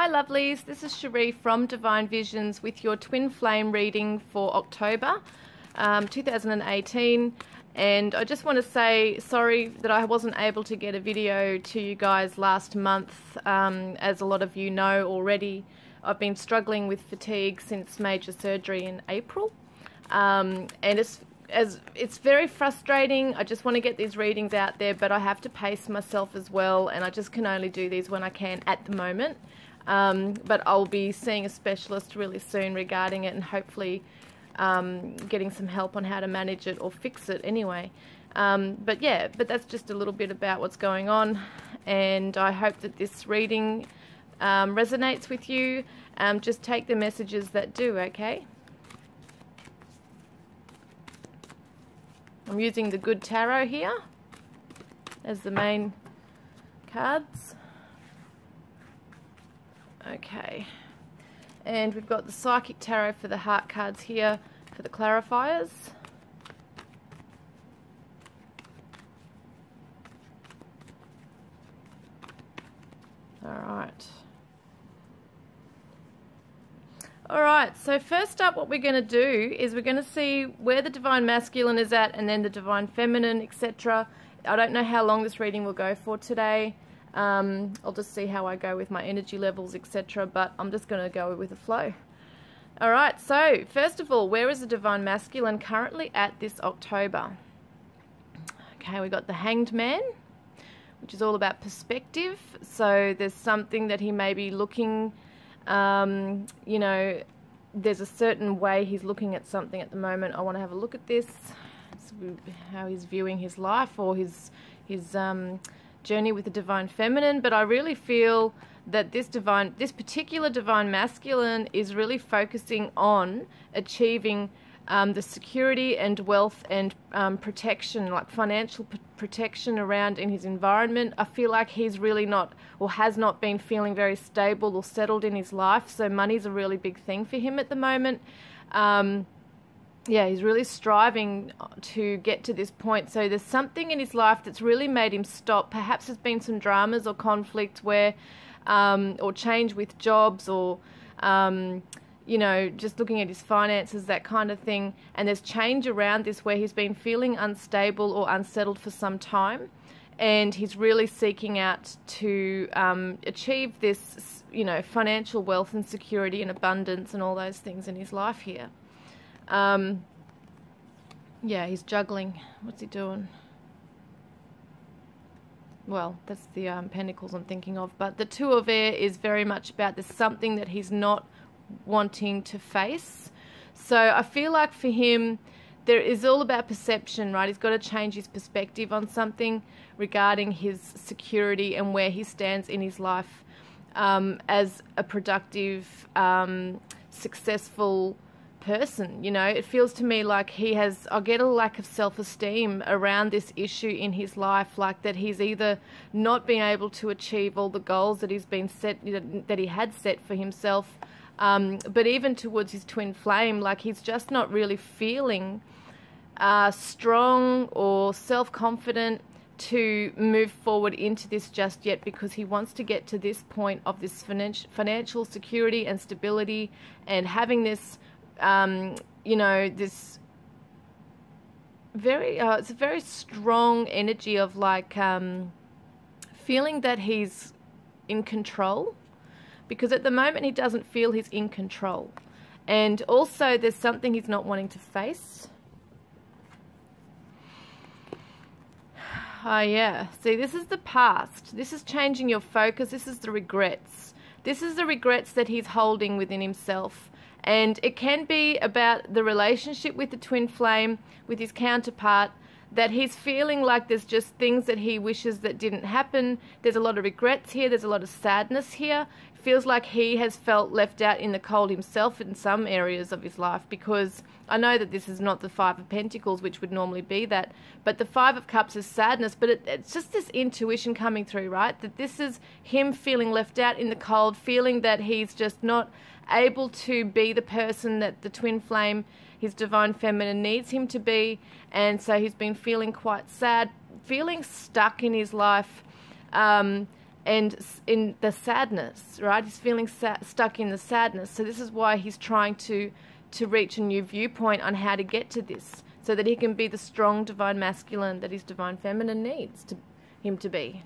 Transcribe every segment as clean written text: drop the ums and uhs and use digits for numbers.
Hi lovelies, this is Sheree from Divine Visions with your twin flame reading for October 2018, and I just want to say sorry that I wasn't able to get a video to you guys last month. As a lot of you know already, I've been struggling with fatigue since major surgery in April, and it's very frustrating. I just want to get these readings out there, but I have to pace myself as well, and I just can only do these when I can at the moment. But I'll be seeing a specialist really soon regarding it, and hopefully getting some help on how to manage it or fix it anyway. But that's just a little bit about what's going on, and I hope that this reading resonates with you. Just take the messages that do, okay? I'm using the Good Tarot here as the main cards. Okay, and we've got the Psychic Tarot for the heart cards here for the clarifiers. Alright, so first up what we're going to do is we're going to see where the Divine Masculine is at, and then the Divine Feminine, etc. I don't know how long this reading will go for today. I'll just see how I go with my energy levels, etc. But I'm just going to go with the flow. Alright, so first of all, where is the Divine Masculine currently at this October? Okay, we got the Hanged Man, which is all about perspective. So there's something that he may be looking, you know, there's a certain way he's looking at something at the moment. I want to have a look at this, how he's viewing his life or his journey with the Divine Feminine. But I really feel that this particular Divine Masculine is really focusing on achieving the security and wealth and protection, like financial protection around in his environment. I feel like he's really not, or has not been feeling very stable or settled in his life, so money's a really big thing for him at the moment. Yeah, he's really striving to get to this point. So there's something in his life that's really made him stop. Perhaps there's been some dramas or conflict where, or change with jobs, or you know, just looking at his finances, that kind of thing. And there's change around this where he's been feeling unstable or unsettled for some time. And he's really seeking out to achieve this, you know, financial wealth and security and abundance and all those things in his life here. Yeah, he's juggling. What's he doing? Well, that's the Pentacles I'm thinking of. But the Two of Air is very much about there's something that he's not wanting to face. So I feel like for him, there is all about perception, right? He's got to change his perspective on something regarding his security and where he stands in his life as a productive, successful person. You know, it feels to me like I get a lack of self-esteem around this issue in his life, like that he's either not been able to achieve all the goals that he's been set, that he had set for himself, but even towards his twin flame, like he's just not really feeling strong or self-confident to move forward into this just yet, because he wants to get to this point of this financial security and stability, and having this you know, this very it's a very strong energy of like feeling that he's in control, because at the moment he doesn't feel he's in control. And also there's something he's not wanting to face. Oh yeah, see, this is the past. This is changing your focus. This is the regrets. This is the regrets that he's holding within himself. And it can be about the relationship with the twin flame, with his counterpart, that he's feeling like there's just things that he wishes that didn't happen. There's a lot of regrets here. There's a lot of sadness here. It feels like he has felt left out in the cold himself in some areas of his life, because I know that this is not the Five of Pentacles, which would normally be that, but the Five of Cups is sadness. But it's just this intuition coming through, right? That this is him feeling left out in the cold, feeling that he's just not able to be the person that the twin flame, his Divine Feminine, needs him to be. And so he's been feeling quite sad, feeling stuck in his life, and in the sadness, right? He's feeling stuck in the sadness. So this is why he's trying to reach a new viewpoint on how to get to this, so that he can be the strong divine masculine that his divine feminine needs him to be.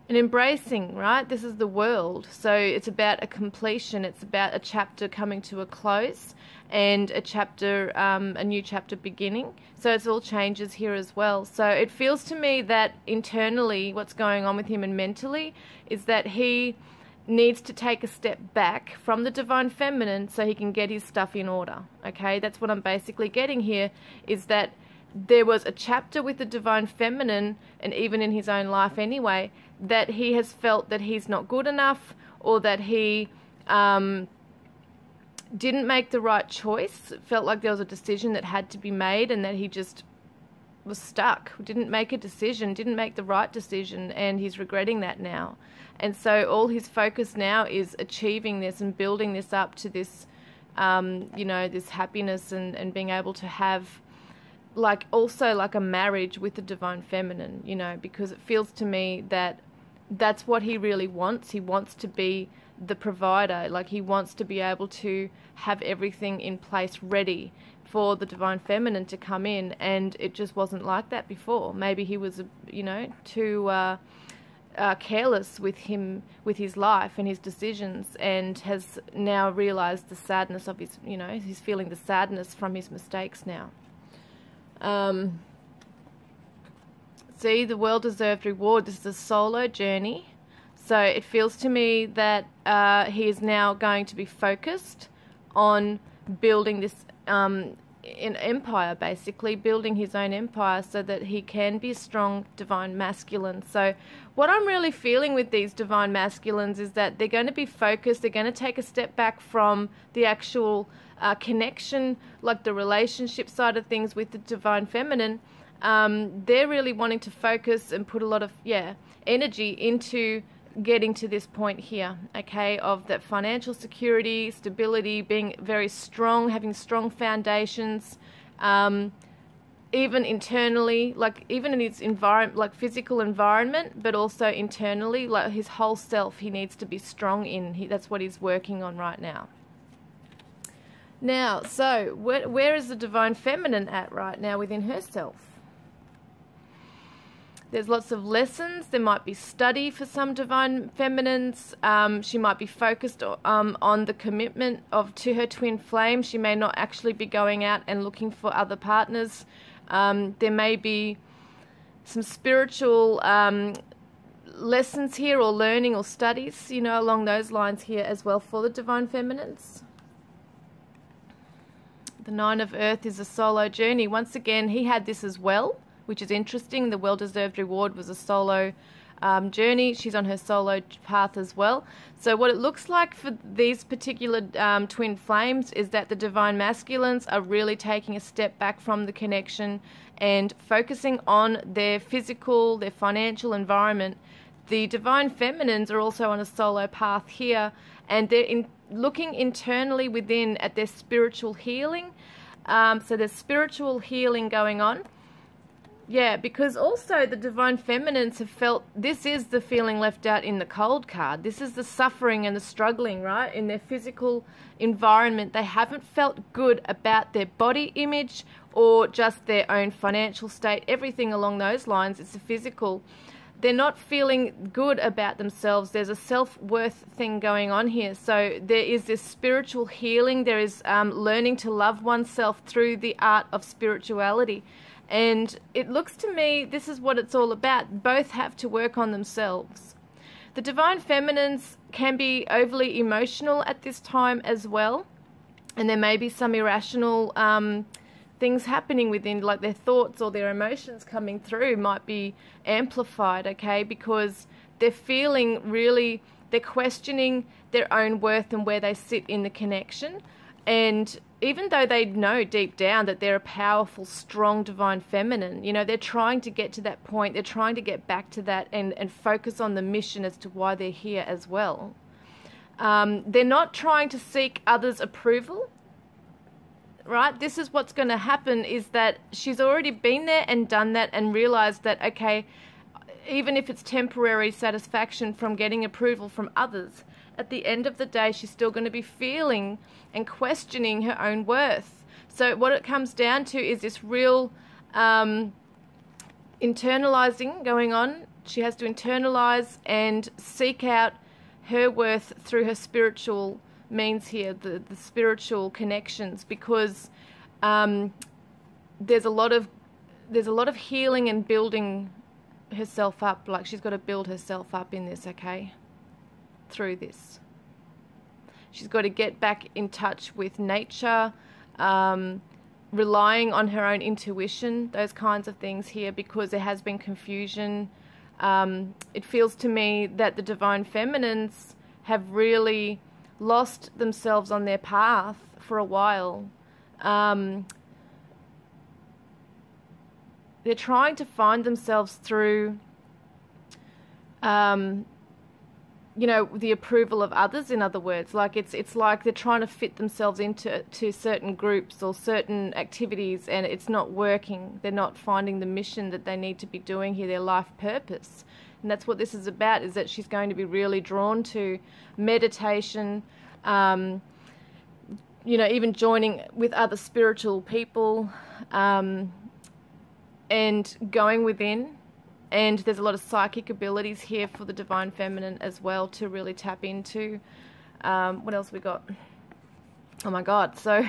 And embracing, right? This is the world. So it's about a completion. It's about a chapter coming to a close and a chapter, a new chapter beginning. So it's all changes here as well. So it feels to me that internally what's going on with him and mentally is that he needs to take a step back from the divine feminine so he can get his stuff in order. Okay, that's what I'm basically getting here, is that there was a chapter with the divine feminine, and even in his own life anyway, that he has felt that he's not good enough, or that he didn't make the right choice. It felt like there was a decision that had to be made, and that he just was stuck, didn't make a decision, didn't make the right decision, and he's regretting that now. And so all his focus now is achieving this and building this up to this, you know, this happiness and being able to have also like a marriage with the divine feminine, you know, because it feels to me that that's what he really wants. He wants to be the provider. Like, he wants to be able to have everything in place ready for the divine feminine to come in, and it just wasn't like that before. Maybe he was, you know, too careless with his life and his decisions, and has now realized the sadness of his, you know, he's feeling the sadness from his mistakes now. See, the well-deserved reward. This is a solo journey. So it feels to me that he is now going to be focused on building this an empire, basically building his own empire, so that he can be a strong divine masculine. So what I'm really feeling with these divine masculines is that they're going to be focused. They're going to take a step back from the actual connection, like the relationship side of things with the divine feminine. They're really wanting to focus and put a lot of energy into getting to this point here, okay, of that financial security, stability, being very strong, having strong foundations, even internally, like even in his environment, like physical environment, but also internally, like his whole self, he needs to be strong in. That's what he's working on right now. Now, so where is the divine feminine at right now within herself? There's lots of lessons. There might be study for some divine feminines. She might be focused on the commitment to her twin flame. She may not actually be going out and looking for other partners. There may be some spiritual lessons here, or learning or studies, you know, along those lines here as well for the divine feminines. The Nine of Earth is a solo journey. Once again, he had this as well, which is interesting. The well-deserved reward was a solo journey. She's on her solo path as well. So what it looks like for these particular twin flames is that the divine masculines are really taking a step back from the connection and focusing on their physical, their financial environment. The divine feminines are also on a solo path here, and they're looking internally within at their spiritual healing. So there's spiritual healing going on. Yeah, because also the divine feminines have felt, this is the feeling left out in the cold card. This is the suffering and the struggling, right? In their physical environment, they haven't felt good about their body image or just their own financial state, everything along those lines. It's the physical. They're not feeling good about themselves. There's a self-worth thing going on here. So there is this spiritual healing. There is learning to love oneself through the art of spirituality. And it looks to me, this is what it's all about. Both have to work on themselves. The divine feminines can be overly emotional at this time as well. And there may be some irrational things happening within, like their thoughts or their emotions coming through might be amplified, okay? Because they're feeling really, they're questioning their own worth and where they sit in the connection. And even though they know deep down that they're a powerful, strong, divine feminine, you know, they're trying to get to that point. They're trying to get back to that and focus on the mission as to why they're here as well. They're not trying to seek others' approval, right? This is what's going to happen, is that she's already been there and done that and realized that, okay, even if it's temporary satisfaction from getting approval from others, at the end of the day, she's still going to be feeling and questioning her own worth. So what it comes down to is this real internalizing going on. She has to internalize and seek out her worth through her spiritual means here, the spiritual connections, because there's a lot of healing and building herself up. Like, she's got to build herself up in this, okay, through this. She's got to get back in touch with nature, relying on her own intuition, those kinds of things here, because there has been confusion. It feels to me that the divine feminines have really lost themselves on their path for a while. They're trying to find themselves through, you know, the approval of others, in other words. Like, it's like they're trying to fit themselves into certain groups or certain activities, and it's not working. They're not finding the mission that they need to be doing here, their life purpose. And that's what this is about, is that she's going to be really drawn to meditation, you know, even joining with other spiritual people, and going within. And there's a lot of psychic abilities here for the divine feminine as well to really tap into. What else we got? Oh my God. So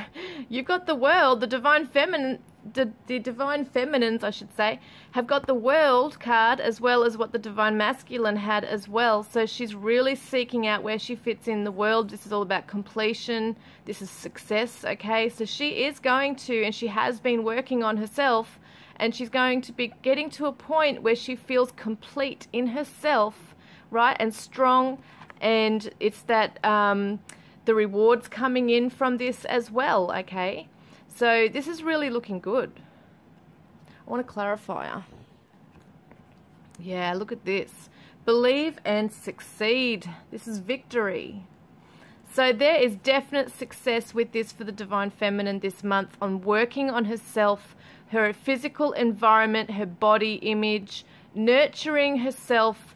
you've got the world, the divine feminine, the divine feminines, I should say, have got the world card as well as what the divine masculine had as well. So she's really seeking out where she fits in the world. This is all about completion. This is success, okay? So she is going to, and she has been working on herself, and she's going to be getting to a point where she feels complete in herself, right, and strong. And it's that the rewards coming in from this as well, okay? So this is really looking good. I want to clarify. Yeah, look at this. Believe and succeed. This is victory. So there is definite success with this for the divine feminine this month on working on herself, her physical environment, her body image, nurturing herself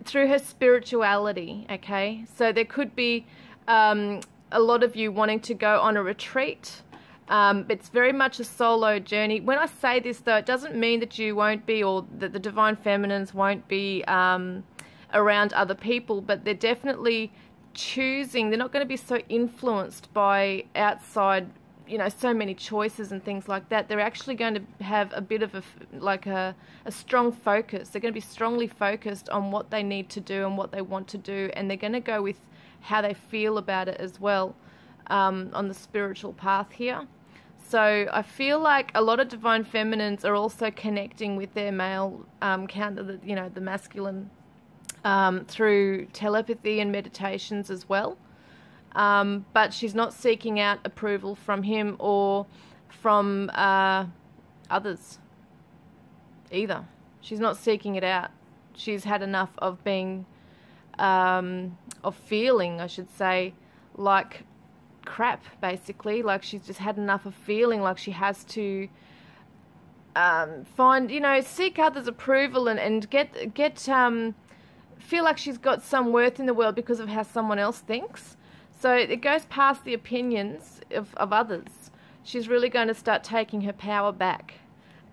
through her spirituality, okay? So there could be a lot of you wanting to go on a retreat. It's very much a solo journey. When I say this, though, it doesn't mean that you won't be, or that the divine feminines won't be around other people, but they're definitely choosing. They're not going to be so influenced by outside, you know, so many choices and things like that. They're actually going to have a bit of a strong focus. They're going to be strongly focused on what they need to do and what they want to do, and they're going to go with how they feel about it as well, on the spiritual path here. So I feel like a lot of divine feminines are also connecting with their male counter, you know, the masculine, through telepathy and meditations as well. But she's not seeking out approval from him or from others either. She's not seeking it out. She's had enough of being, of feeling, I should say, like crap, basically. Like, she's just had enough of feeling like she has to find, you know, seek others' approval and feel like she's got some worth in the world because of how someone else thinks. So it goes past the opinions of others. She's really going to start taking her power back.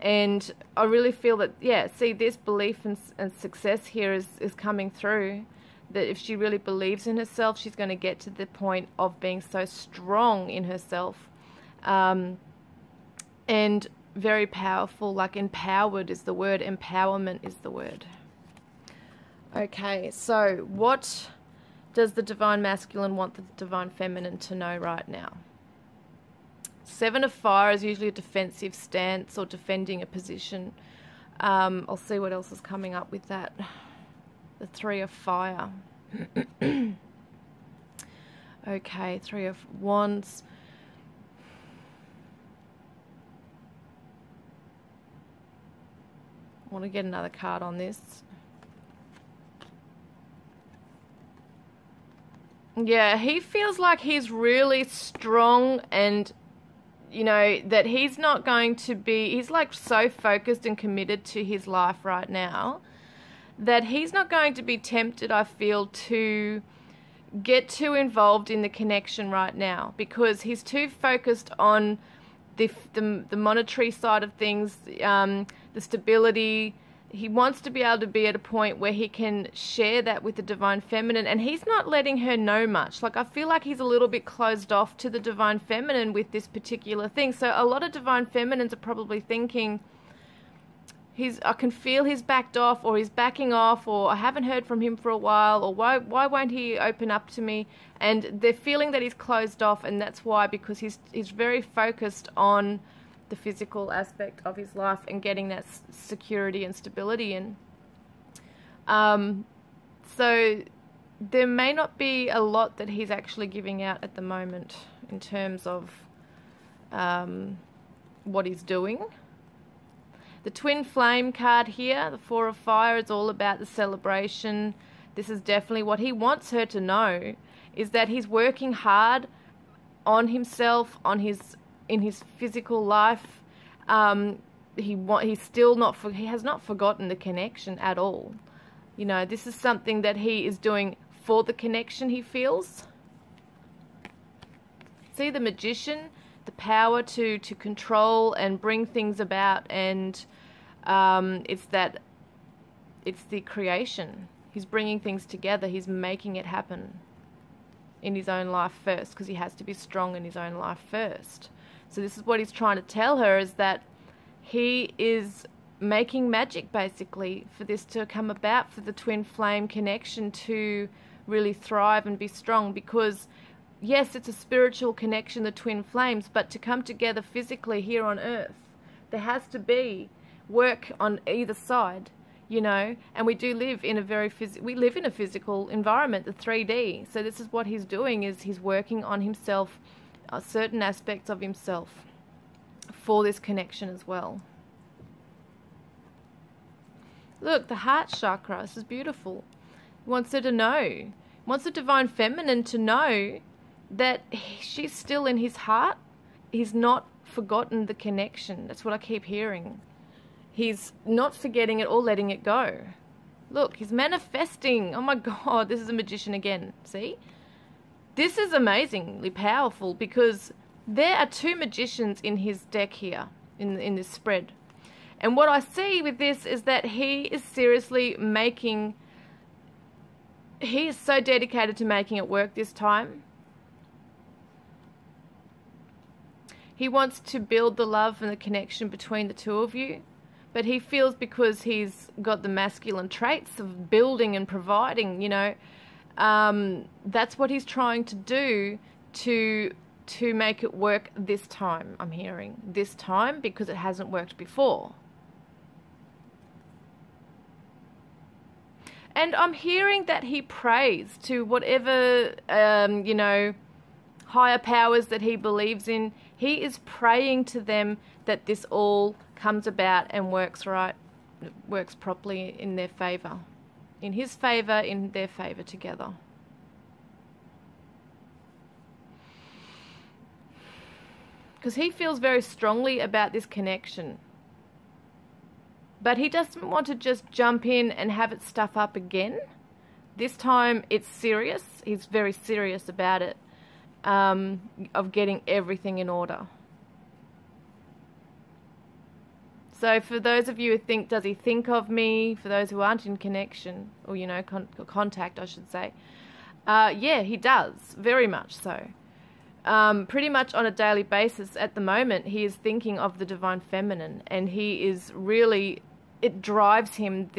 And I really feel that, yeah, see, this belief and success here is coming through. That if she really believes in herself, she's going to get to the point of being so strong in herself. And very powerful, like empowered is the word, empowerment is the word. Okay, so what does the divine masculine want the divine feminine to know right now? 7 of Fire is usually a defensive stance or defending a position. I'll see what else is coming up with that. The 3 of Fire. Okay, 3 of Wands. I want to get another card on this. Yeah, he feels like he's really strong, and, you know, that he's not going to be, he's like so focused and committed to his life right now that he's not going to be tempted, I feel, to get too involved in the connection right now, because he's too focused on the monetary side of things, the stability. He wants to be able to be at a point where he can share that with the Divine Feminine, and he's not letting her know much. Like, I feel like he's a little bit closed off to the Divine Feminine with this particular thing. So a lot of Divine Feminines are probably thinking, I can feel he's backed off, or he's backing off, or I haven't heard from him for a while, or why won't he open up to me? And they're feeling that he's closed off, and that's why, because he's very focused on the physical aspect of his life and getting that security and stability in. So there may not be a lot that he's actually giving out at the moment in terms of what he's doing. The Twin Flame card here, the Four of Fire, is all about the celebration. This is definitely what he wants her to know, is that he's working hard on himself, in his physical life. He has not forgotten the connection at all. You know, this is something that he is doing for the connection he feels. See the Magician, the power to control and bring things about, and it's the creation. He's bringing things together. He's making it happen in his own life first, because he has to be strong in his own life first. So this is what he's trying to tell her, is that he is making magic, basically, for this to come about, for the Twin Flame connection to really thrive and be strong. Because, yes, it's a spiritual connection, the Twin Flames, but to come together physically here on Earth, there has to be work on either side, you know. And we do live in a physical environment, the 3D. So this is what he's doing, is he's working on himself, certain aspects of himself, for this connection as well. Look, the heart chakra, this is beautiful. He wants her to know, he wants the Divine Feminine to know that she's still in his heart. He's not forgotten the connection. That's what I keep hearing. He's not forgetting it or letting it go. Look, he's manifesting. Oh my God, this is a Magician again. See? This is amazingly powerful, because there are two Magicians in his deck here, in this spread. And what I see with this is that he is seriously he is so dedicated to making it work this time. He wants to build the love and the connection between the two of you. But he feels, because he's got the masculine traits of building and providing, you know, that's what he's trying to do to make it work this time. I'm hearing this time, because it hasn't worked before. And I'm hearing that he prays to whatever, you know, higher powers that he believes in. He is praying to them that this all comes about and works right, works properly in their favor. In his favor, in their favor together. Because he feels very strongly about this connection. But he doesn't want to just jump in and have it stuff up again. This time it's serious. He's very serious about it, of getting everything in order. So for those of you who think, does he think of me? For those who aren't in connection, or, you know, contact, I should say. Yeah, he does. Very much so. Pretty much on a daily basis at the moment, he is thinking of the Divine Feminine, and he is really, it drives him.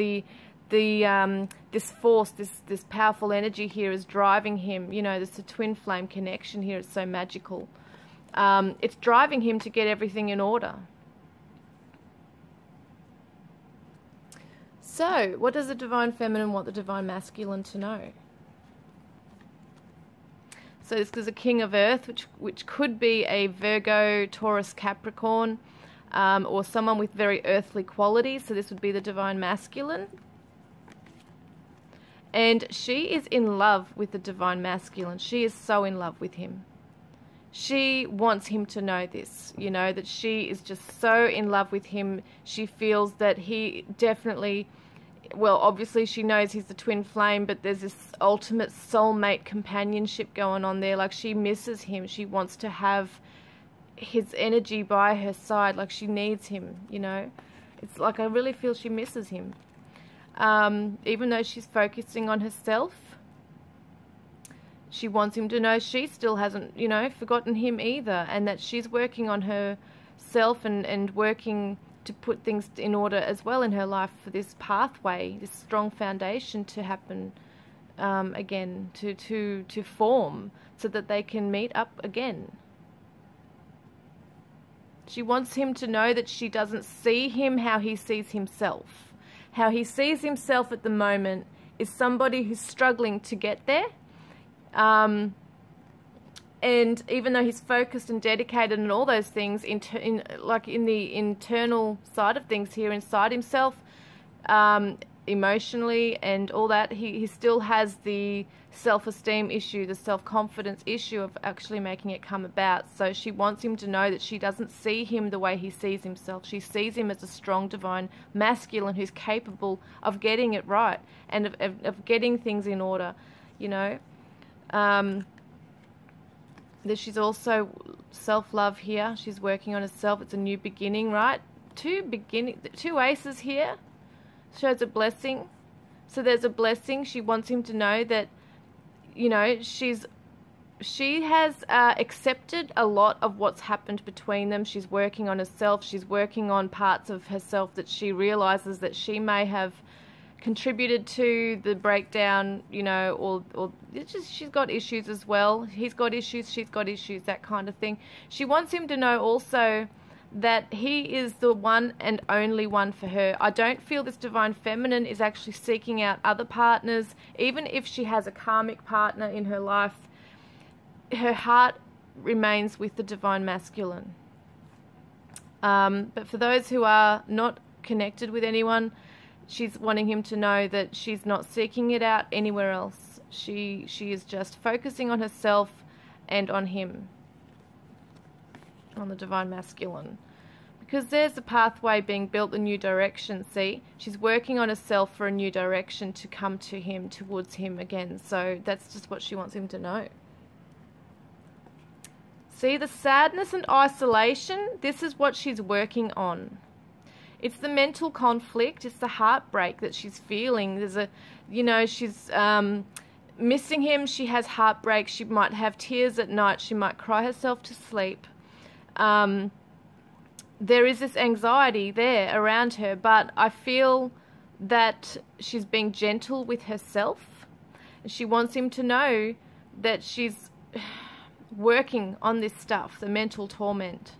This force, this powerful energy here is driving him. You know, there's a twin flame connection here. It's so magical. It's driving him to get everything in order. So, what does the Divine Feminine want the Divine Masculine to know? So this is a King of Earth, which could be a Virgo, Taurus, Capricorn, or someone with very earthly qualities. So this would be the Divine Masculine. And she is in love with the Divine Masculine. She is so in love with him. She wants him to know this, you know, that she is just so in love with him. She feels that he definitely well, obviously she knows he's the twin flame, but there's this ultimate soulmate companionship going on there. Like, she misses him. She wants to have his energy by her side. Like, she needs him, you know. It's like I really feel she misses him. Even though she's focusing on herself, she wants him to know she still hasn't, you know, forgotten him either, and that she's working on herself and working to put things in order as well in her life for this pathway, this strong foundation to happen again, to form, so that they can meet up again. She wants him to know that she doesn't see him how he sees himself. How he sees himself at the moment is somebody who's struggling to get there. And even though he's focused and dedicated and all those things, like in the internal side of things here inside himself, emotionally and all that, he still has the self-esteem issue, the self-confidence issue of actually making it come about. So she wants him to know that she doesn't see him the way he sees himself. She sees him as a strong divine masculine who's capable of getting it right and of getting things in order, you know. She's also self-love here. She's working on herself. It's a new beginning, right? Two aces here shows a blessing. So there's a blessing. She wants him to know that, you know, she has accepted a lot of what's happened between them. She's working on herself. She's working on parts of herself that she realizes that she may have contributed to the breakdown, you know, or it's just, she's got issues as well. He's got issues, she's got issues, that kind of thing. She wants him to know also that he is the one and only one for her. I don't feel this divine feminine is actually seeking out other partners. Even if she has a karmic partner in her life, her heart remains with the divine masculine. But for those who are not connected with anyone, she's wanting him to know that she's not seeking it out anywhere else. She is just focusing on herself and on him, on the divine masculine. Because there's a pathway being built, a new direction, see? She's working on herself for a new direction to come to him, towards him again. So that's just what she wants him to know. See, the sadness and isolation, this is what she's working on. It's the mental conflict, it's the heartbreak that she's feeling. There's a, you know, she's missing him, she has heartbreak, she might have tears at night, she might cry herself to sleep. There is this anxiety there around her, but I feel that she's being gentle with herself. She wants him to know that she's working on this stuff, the mental torment.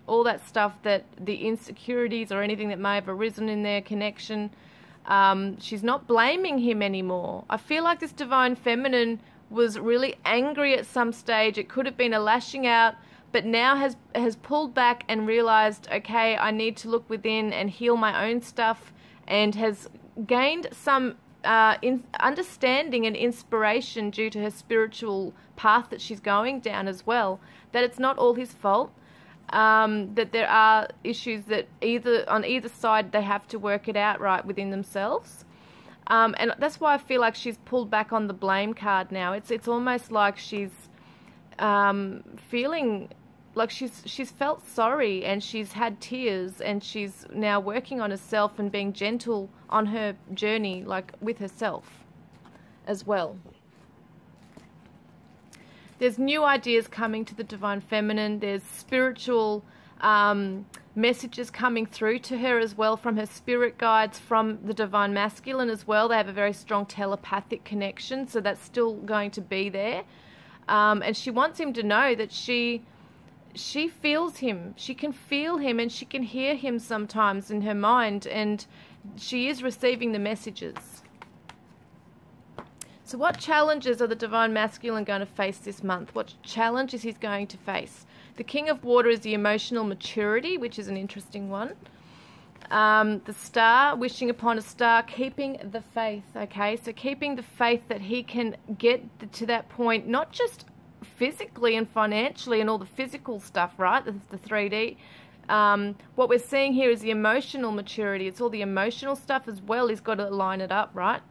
All that stuff, that the insecurities or anything that may have arisen in their connection, she's not blaming him anymore. I feel like this divine feminine was really angry at some stage. It could have been a lashing out, but now has pulled back and realized, okay, I need to look within and heal my own stuff, and has gained some understanding and inspiration due to her spiritual path that she's going down as well, that it's not all his fault. That there are issues that on either side they have to work it out right within themselves, and that's why I feel like she's pulled back on the blame card now. It's almost like she's feeling like she's felt sorry, and she's had tears, and she's now working on herself and being gentle on her journey, like with herself as well. There's new ideas coming to the divine feminine. There's spiritual messages coming through to her as well from her spirit guides, from the divine masculine as well. They have a very strong telepathic connection, so that's still going to be there. And she wants him to know that she feels him. She can feel him, and she can hear him sometimes in her mind, and she is receiving the messages. So what challenges are the divine masculine going to face this month? What challenge is he going to face? The King of Water is the emotional maturity, which is an interesting one. The Star, wishing upon a star, keeping the faith, okay? So keeping the faith that he can get to that point, not just physically and financially and all the physical stuff, right? The 3D, What we're seeing here is the emotional maturity. It's all the emotional stuff as well. He's got to line it up, right?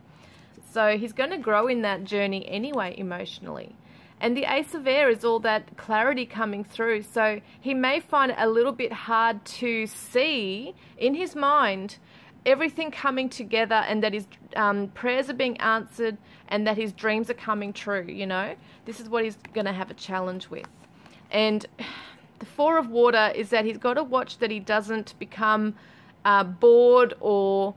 So he's going to grow in that journey anyway, emotionally. And the Ace of Air is all that clarity coming through. So he may find it a little bit hard to see in his mind everything coming together, and that his prayers are being answered, and that his dreams are coming true, you know. This is what he's going to have a challenge with. And the Four of Water is that he's got to watch that he doesn't become bored or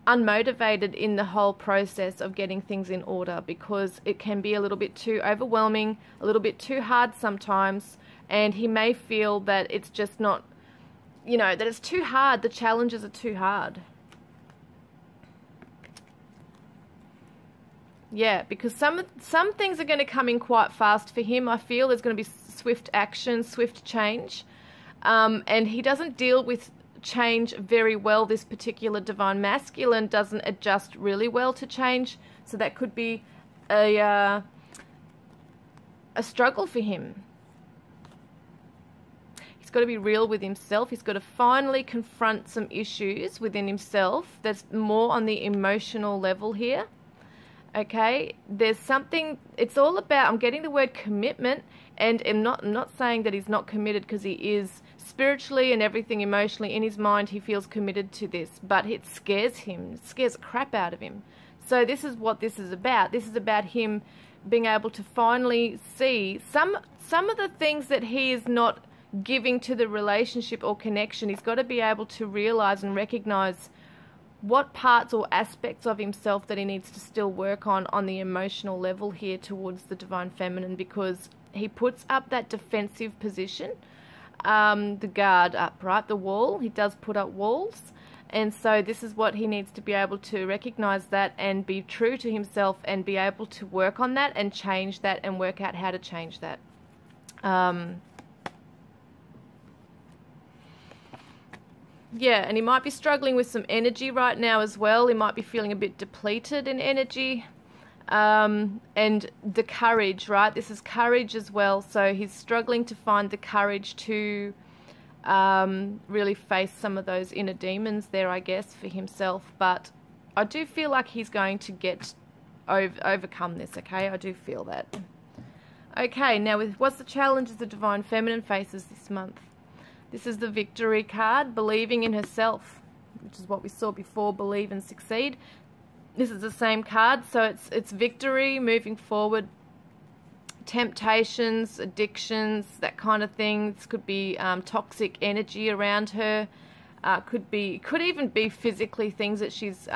unmotivated in the whole process of getting things in order, because it can be a little bit too overwhelming, a little bit too hard sometimes, and he may feel that it's just not, you know, that it's too hard, the challenges are too hard. Yeah, because some things are going to come in quite fast for him. I feel there's going to be swift action, swift change, and he doesn't deal with change very well. This particular Divine Masculine doesn't adjust really well to change, so that could be a struggle for him. He's got to be real with himself. He's got to finally confront some issues within himself that's more on the emotional level here. Okay, there's something, it's all about, I'm getting the word commitment, and I'm not saying that he's not committed, because he is spiritually and everything emotionally in his mind. He feels committed to this, but it scares him, it scares the crap out of him. So this is what this is about. This is about him being able to finally see some of the things that he is not giving to the relationship or connection. He's got to be able to realize and recognize what parts or aspects of himself that he needs to still work on the emotional level here towards the Divine Feminine, because he puts up that defensive position, the guard up, right, the wall. He does put up walls, and so this is what he needs to be able to recognize that and be true to himself and be able to work on that and change that and work out how to change that. Yeah, and he might be struggling with some energy right now as well. He might be feeling a bit depleted in energy. And the courage, right? This is courage as well. So he's struggling to find the courage to really face some of those inner demons there, I guess, for himself. But I do feel like he's going to get overcome this, okay? I do feel that. Okay, now what's the challenges the Divine Feminine faces this month? This is the Victory card, believing in herself, which is what we saw before, believe and succeed. This is the same card, so it's victory, moving forward, temptations, addictions, that kind of thing. This could be toxic energy around her. Could even be physically things that she's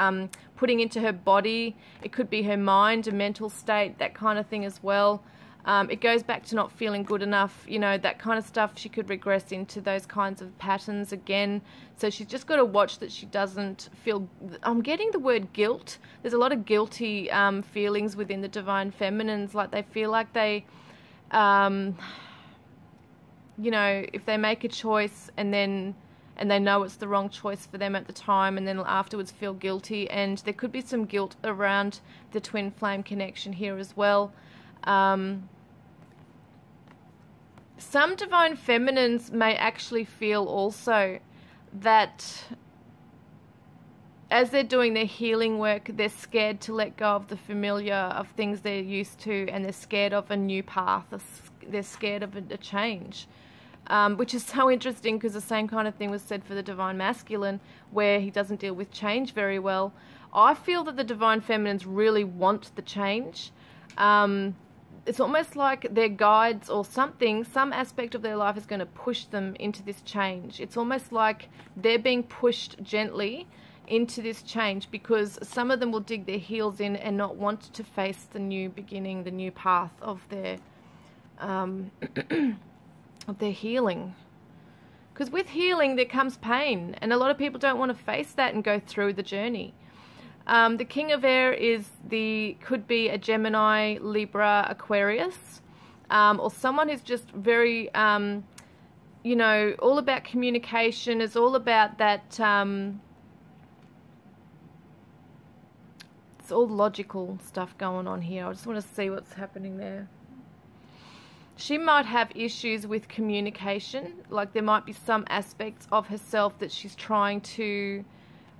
putting into her body. It could be her mind, a mental state, that kind of thing as well. It goes back to not feeling good enough, you know, that kind of stuff. She could regress into those kinds of patterns again. So she's just got to watch that she doesn't feel, I'm getting the word guilt. There's a lot of guilty feelings within the Divine Feminines, like they feel like they, you know, if they make a choice and they know it's the wrong choice for them at the time, and then afterwards feel guilty. And there could be some guilt around the twin flame connection here as well. Some Divine Feminines may actually feel also that as they're doing their healing work, they're scared to let go of the familiar, of things they're used to, and they're scared of a new path. They're scared of a change, which is so interesting, because the same kind of thing was said for the Divine Masculine, where he doesn't deal with change very well. I feel that the Divine Feminines really want the change. It's almost like their guides or something, some aspect of their life is going to push them into this change. It's almost like they're being pushed gently into this change, because some of them will dig their heels in and not want to face the new beginning, the new path of their healing. Because with healing there comes pain, and a lot of people don't want to face that and go through the journey. The King of Air could be a Gemini, Libra, Aquarius, or someone who's just very, you know, all about communication. Is all about that, it's all logical stuff going on here. I just want to see what's happening there. she might have issues with communication. Like there might be some aspects of herself that she's trying to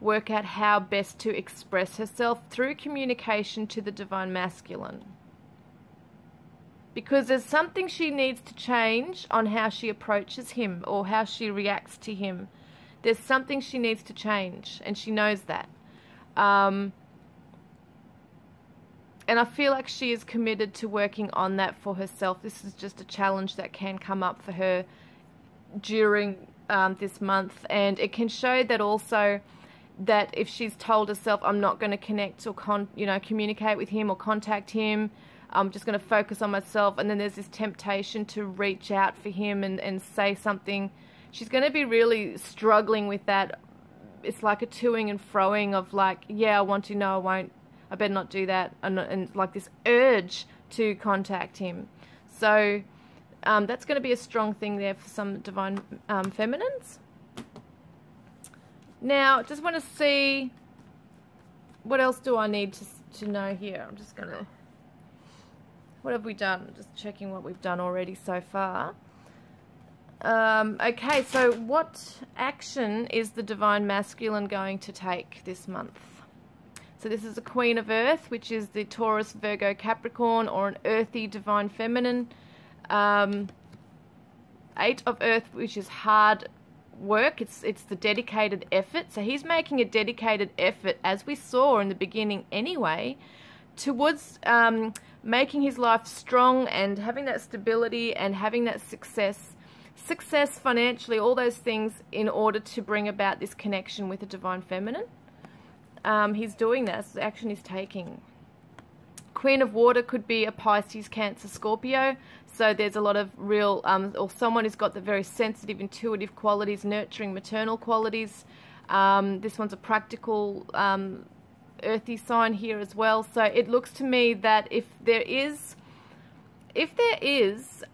work out how best to express herself through communication to the Divine Masculine. Because there's something she needs to change on how she approaches him or how she reacts to him. There's something she needs to change, and she knows that. And I feel like she is committed to working on that for herself. This is just a challenge that can come up for her during this month. And it can show that also that if she's told herself, I'm not going to connect or communicate with him or contact him, I'm just going to focus on myself, and then there's this temptation to reach out for him and say something, she's going to be really struggling with that. It's like a toing and froing of like, yeah, I want to, no, I won't, I better not do that, and like this urge to contact him. So that's going to be a strong thing there for some Divine Feminines. Now, just want to see, what else do I need to know here? I'm just going to, what have we done? Just checking what we've done already so far. Okay, so what action is the Divine Masculine going to take this month? So this is the Queen of Earth, which is the Taurus, Virgo, Capricorn, or an earthy Divine Feminine. 8 of Earth, which is hard work. It's the dedicated effort. So he's making a dedicated effort, as we saw in the beginning anyway, towards making his life strong and having that stability and having that success financially, all those things, in order to bring about this connection with the Divine Feminine. He's doing that. It's the action he's taking. Queen of Water could be a Pisces, Cancer, Scorpio. So there's a lot of real, or someone who's got the very sensitive, intuitive qualities, nurturing, maternal qualities. This one's a practical, earthy sign here as well. So it looks to me that if there is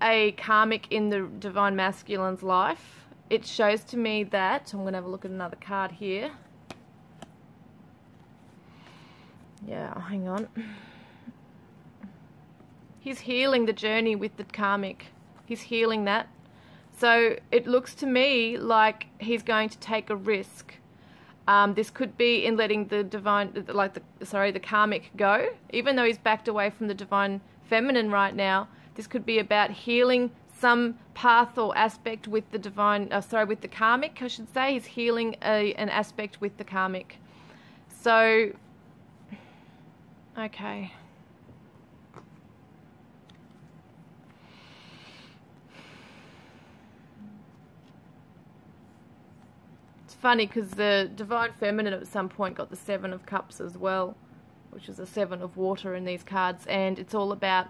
a karmic in the Divine Masculine's life, it shows to me that, I'm going to have a look at another card here. Yeah, hang on. He's healing the journey with the karmic. He's healing that. So it looks to me like he's going to take a risk. This could be in letting the the karmic go, even though he's backed away from the Divine Feminine right now. This could be about healing some path or aspect with the with the karmic, I should say. He's healing an aspect with the karmic. So, okay. Funny because the Divine Feminine at some point got the 7 of Cups as well, which is a 7 of water in these cards, and it's all about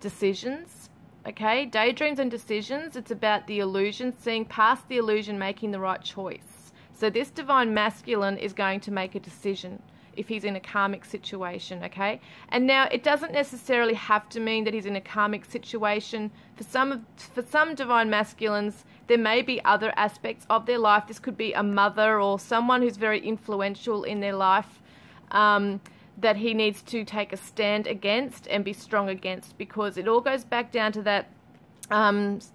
decisions. Okay, daydreams and decisions. It's about the illusion, seeing past the illusion, making the right choice. So this Divine Masculine is going to make a decision if he's in a karmic situation, okay? And now it doesn't necessarily have to mean that he's in a karmic situation. For some Divine Masculines, there may be other aspects of their life. This could be a mother or someone who's very influential in their life that he needs to take a stand against and be strong against, because it all goes back down to that,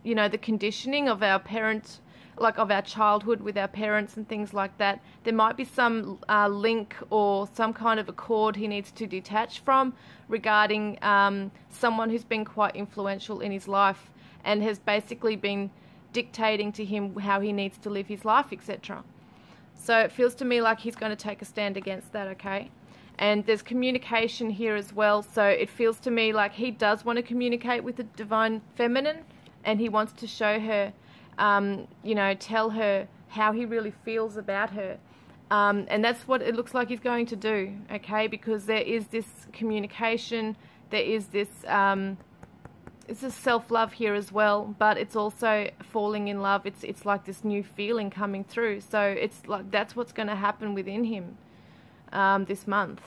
you know, the conditioning of our parents, like of our childhood with our parents and things like that. There might be some link or some kind of a cord he needs to detach from regarding someone who's been quite influential in his life and has basically been dictating to him how he needs to live his life, etc. So it feels to me like he's going to take a stand against that, okay? And there's communication here as well. So it feels to me like he does want to communicate with the Divine Feminine, and he wants to show her, you know, tell her how he really feels about her. And that's what it looks like he's going to do, okay? Because there is this communication, there is this, it's a self-love here as well, but it's also falling in love. It's like this new feeling coming through. So it's like that's what's going to happen within him this month.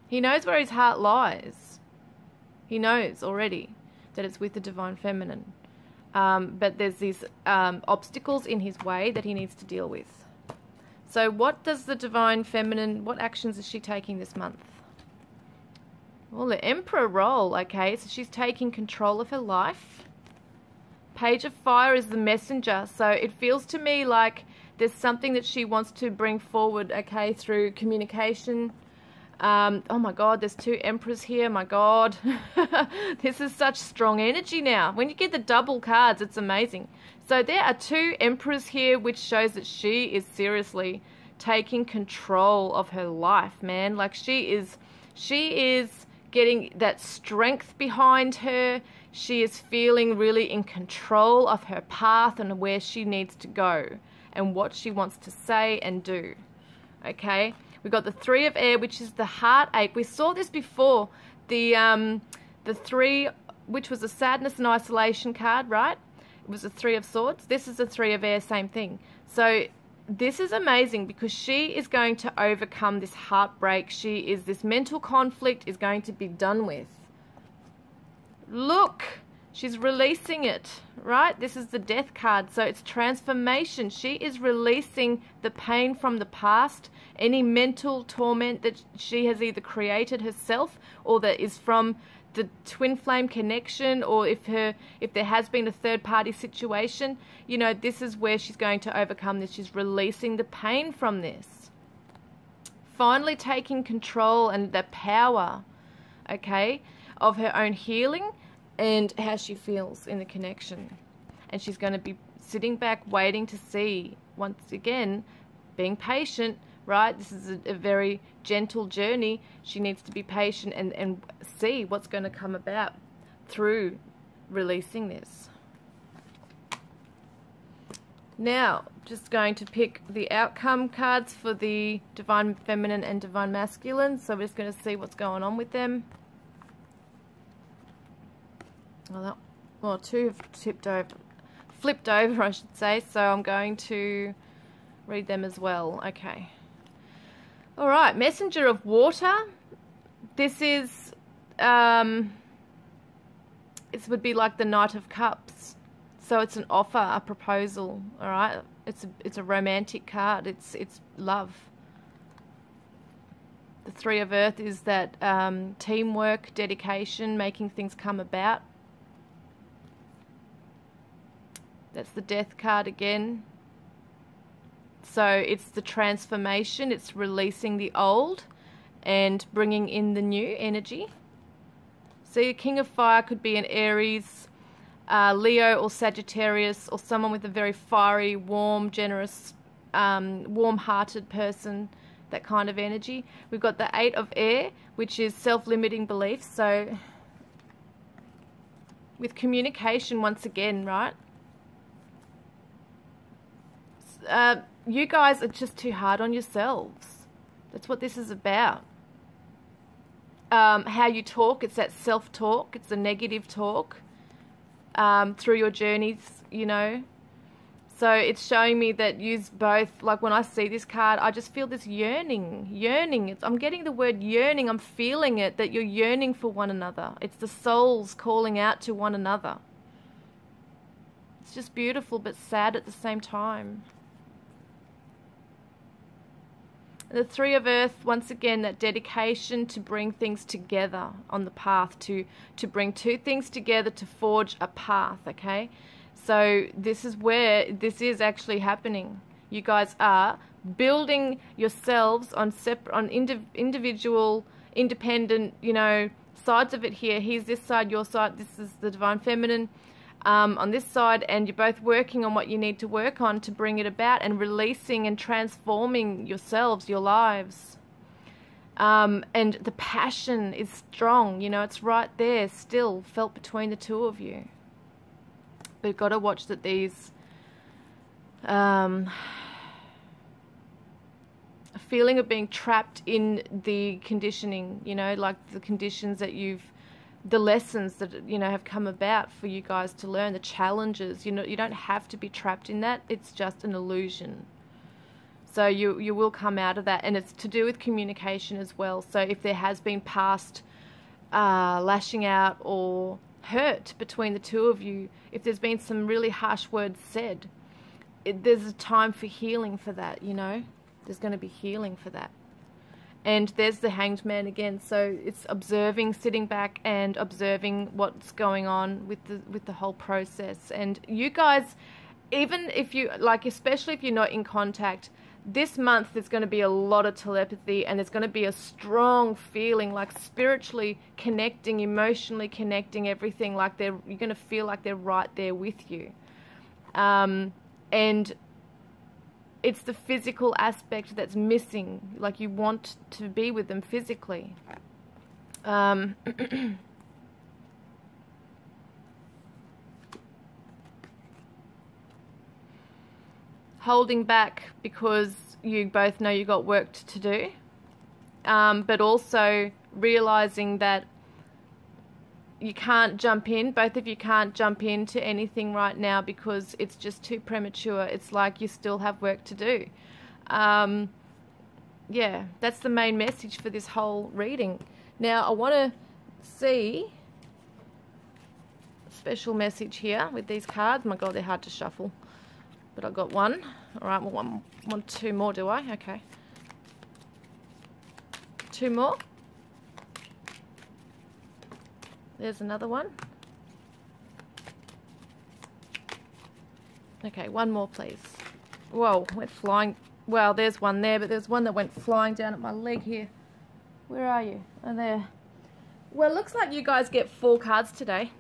He knows where his heart lies. He knows already that it's with the Divine Feminine. But there's these obstacles in his way that he needs to deal with. So what does the Divine Feminine, what actions is she taking this month? Well, the Emperor role, okay, so she's taking control of her life. Page of Fire is the messenger, so it feels to me like there's something that she wants to bring forward, okay, through communication. Oh my God, there's 2 Emperors here, my God. This is such strong energy now. When you get the double cards, it's amazing. So there are 2 Emperors here, which shows that she is seriously taking control of her life, man. Like she is getting that strength behind her. She is feeling really in control of her path and where she needs to go and what she wants to say and do. Okay, we got the 3 of Air, which is the heartache. We saw this before. The 3, which was a sadness and isolation card, right? It was the 3 of Swords. This is the 3 of Air, same thing. So this is amazing because she is going to overcome this heartbreak. This mental conflict is going to be done with. Look, she's releasing it, right? This is the Death card, so it's transformation. She is releasing the pain from the past, any mental torment that she has either created herself or that is from the twin flame connection, or if there has been a third-party situation. You know, this is where she's going to overcome this. She's releasing the pain from this. Finally taking control and the power, okay, of her own healing and how she feels in the connection. And she's going to be sitting back waiting to see, once again, being patient, right? This is a very gentle journey. She needs to be patient and see what's going to come about through releasing this. Now, just going to pick the outcome cards for the Divine Feminine and Divine Masculine. So we're just going to see what's going on with them. Well, 2 have flipped over, I should say. So I'm going to read them as well. Okay. All right, Messenger of Water. This is, this would be like the Knight of Cups. So it's an offer, a proposal. All right, it's a romantic card. It's love. The 3 of Earth is that teamwork, dedication, making things come about. That's the Death card again. So it's the transformation, it's releasing the old and bringing in the new energy. So your King of Fire could be an Aries, Leo or Sagittarius, or someone with a very fiery, warm, generous, warm-hearted person, that kind of energy. We've got the 8 of Air, which is self-limiting beliefs. So with communication, once again, right? You guys are just too hard on yourselves. That's what this is about. How you talk, it's that self-talk, it's the negative talk through your journeys, you know. So it's showing me that yous both, like when I see this card, I just feel this yearning. I'm getting the word yearning, I'm feeling it, that you're yearning for one another. It's the souls calling out to one another. It's just beautiful but sad at the same time. The 3 of Earth, once again, that dedication to bring things together on the path, to bring 2 things together to forge a path, okay? So this is where this is actually happening. You guys are building yourselves on individual, independent, you know, sides of it here. Here's this side, your side, this is the Divine Feminine. On this side, and you're both working on what you need to work on to bring it about and releasing and transforming yourselves, your lives. And the passion is strong, you know, it's right there still felt between the 2 of you. But you've got to watch that these a feeling of being trapped in the conditioning, you know, like the conditions that the lessons that, you know, have come about for you guys to learn, the challenges, you know, you don't have to be trapped in that. It's just an illusion. So you will come out of that, and it's to do with communication as well. So if there has been past lashing out or hurt between the 2 of you, if there's been some really harsh words said, there's a time for healing for that, you know. There's going to be healing for that. And there's the Hanged Man again. So it's observing, sitting back and observing what's going on with the whole process. And you guys, even if you, like, especially if you're not in contact, this month there's going to be a lot of telepathy, and there's going to be a strong feeling, like spiritually connecting, emotionally connecting, everything, like you're going to feel like they're right there with you. And it's the physical aspect that's missing, like you want to be with them physically. Holding back because you both know you got work to do, but also realizing that you can't jump in, both of you can't jump into anything right now because it's just too premature. It's like you still have work to do. Yeah, that's the main message for this whole reading. Now I want to see a special message here with these cards. My God, they're hard to shuffle. But I got one. All right, well, want two more, do I? Okay. Two more. There's another one. Okay, one more, please. Whoa, went flying. Well, there's one there, but there's one that went flying down at my leg here. Where are you? Oh, there. Well, it looks like you guys get 4 cards today.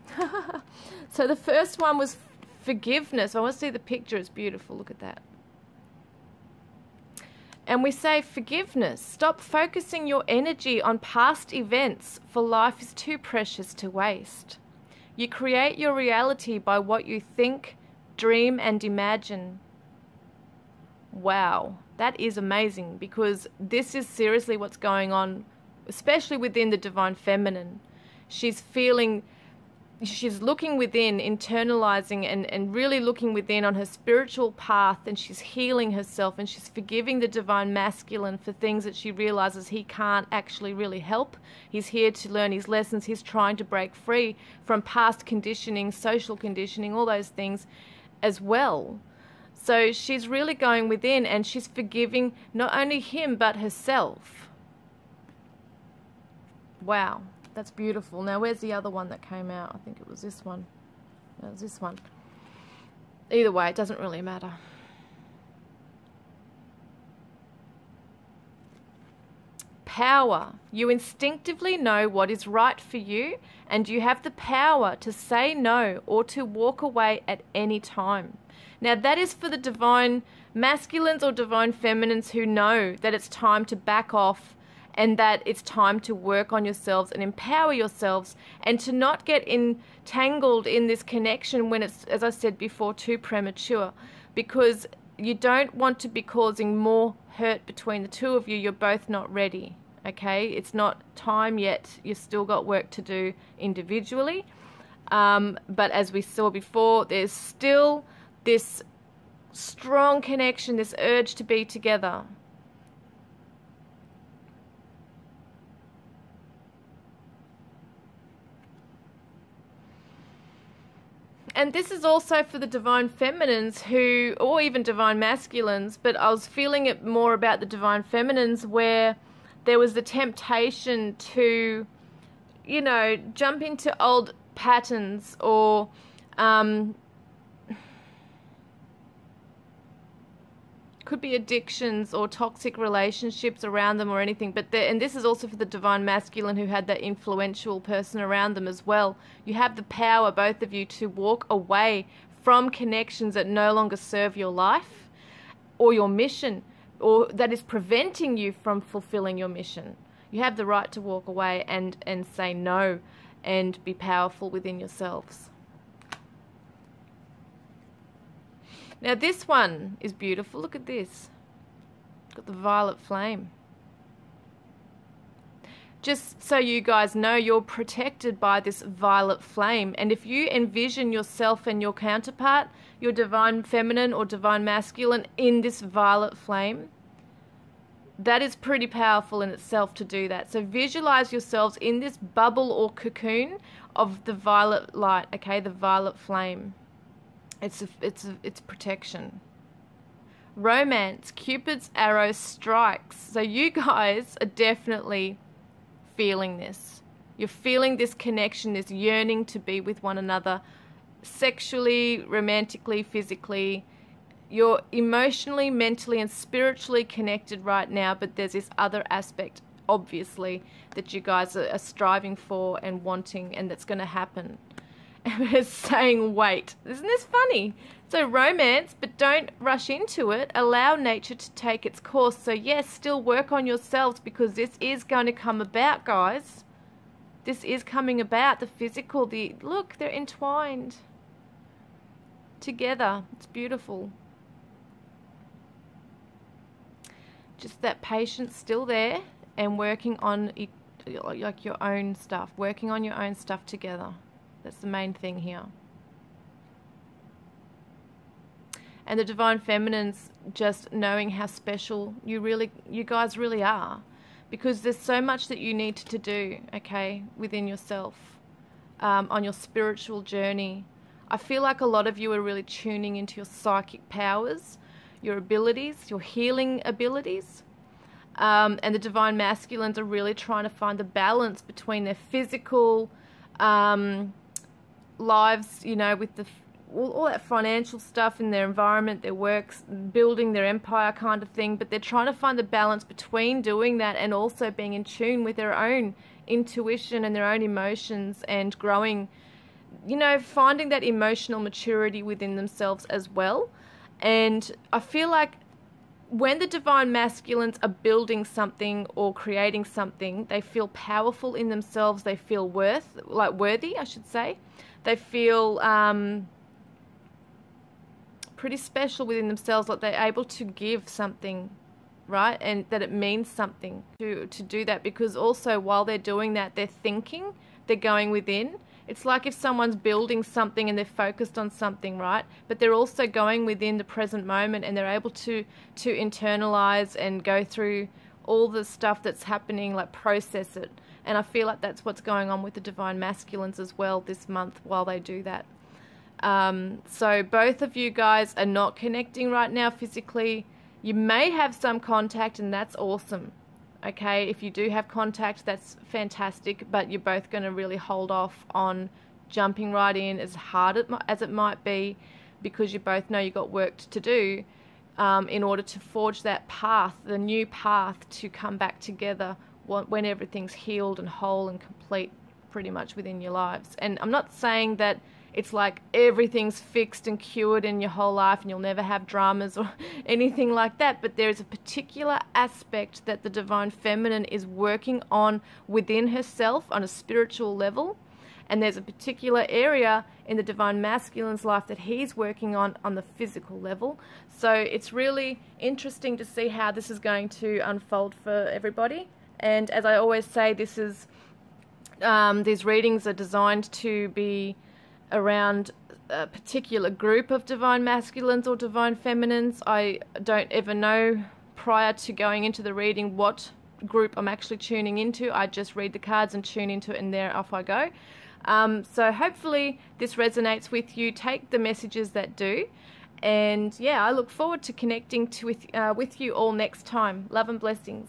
So the first one was forgiveness. I want to see the picture. It's beautiful. Look at that. And we say forgiveness. Stop focusing your energy on past events, for life is too precious to waste. You create your reality by what you think, dream, and imagine. Wow, that is amazing, because this is seriously what's going on, especially within the Divine Feminine. She's looking within, internalizing and really looking within on her spiritual path, and she's healing herself, and she's forgiving the Divine Masculine for things that she realizes he can't actually really help. He's here to learn his lessons. He's trying to break free from past conditioning, social conditioning, all those things as well. So she's really going within, and she's forgiving not only him but herself. Wow. That's beautiful. Now, where's the other one that came out? I think it was this one. No, it was this one. Either way, it doesn't really matter. Power. You instinctively know what is right for you, and you have the power to say no or to walk away at any time. Now, that is for the Divine Masculines or Divine Feminines who know that it's time to back off, and that it's time to work on yourselves and empower yourselves, and to not get entangled in this connection when it's, as I said before, too premature, because you don't want to be causing more hurt between the two of you. You're both not ready, okay? It's not time yet. You've still got work to do individually. But as we saw before, there's still this strong connection, this urge to be together. And this is also for the Divine Feminines who, or even Divine Masculines, but I was feeling it more about the Divine Feminines, where there was the temptation to, you know, jump into old patterns, or could be addictions or toxic relationships around them or anything. But and this is also for the Divine Masculine who had that influential person around them as well. You have the power, both of you, to walk away from connections that no longer serve your life or your mission, or that is preventing you from fulfilling your mission. You have the right to walk away and say no and be powerful within yourselves. Now this one is beautiful. Look at this. Got the violet flame. Just so you guys know, you're protected by this violet flame. And if you envision yourself and your counterpart, your Divine Feminine or Divine Masculine, in this violet flame, that is pretty powerful in itself to do that. So visualize yourselves in this bubble or cocoon of the violet light, okay, the violet flame. It's protection. Romance, Cupid's arrow strikes. So you guys are definitely feeling this. You're feeling this connection, this yearning to be with one another, sexually, romantically, physically. You're emotionally, mentally, and spiritually connected right now, but there's this other aspect, obviously, that you guys are striving for and wanting, and that's going to happen. And it's saying, wait. Isn't this funny? So romance, but don't rush into it. Allow nature to take its course. So yes, still work on yourselves, because this is going to come about, guys. This is coming about. The physical, look, they're entwined together. It's beautiful. Just that patience still there, and working on like your own stuff. Working on your own stuff together. That's the main thing here. And the Divine Feminine's just knowing how special you guys really are. Because there's so much that you need to do, okay, within yourself, on your spiritual journey. I feel like a lot of you are really tuning into your psychic powers, your abilities, your healing abilities. And the Divine Masculines are really trying to find the balance between their physical lives, you know, with all that financial stuff in their environment, their works, building their empire kind of thing, but they're trying to find the balance between doing that and also being in tune with their own intuition and their own emotions, and growing, you know, finding that emotional maturity within themselves as well. And I feel like when the Divine Masculines are building something or creating something, they feel powerful in themselves. They feel worthy, I should say. They feel pretty special within themselves, like they're able to give something, right? And that it means something to do that, because also while they're doing that, they're thinking, they're going within. It's like if someone's building something and they're focused on something, right? But they're also going within the present moment, and they're able to internalize and go through all the stuff that's happening, like process it. And I feel like that's what's going on with the Divine Masculines as well this month while they do that. So both of you guys are not connecting right now physically. You may have some contact, and that's awesome. Okay, if you do have contact, that's fantastic, but you're both going to really hold off on jumping right in, as hard as it might be, because you both know you've got work to do in order to forge that path, the new path to come back together when everything's healed and whole and complete pretty much within your lives. And I'm not saying that it's like everything's fixed and cured in your whole life and you'll never have dramas or anything like that, but there is a particular aspect that the Divine Feminine is working on within herself on a spiritual level, and there's a particular area in the Divine Masculine's life that he's working on the physical level. So it's really interesting to see how this is going to unfold for everybody. And as I always say, this is these readings are designed to be around a particular group of Divine Masculines or Divine Feminines. I don't ever know prior to going into the reading what group I'm actually tuning into. I just read the cards and tune into it, and there off I go. So hopefully this resonates with you. Take the messages that do. And yeah, I look forward to connecting with you all next time. Love and blessings.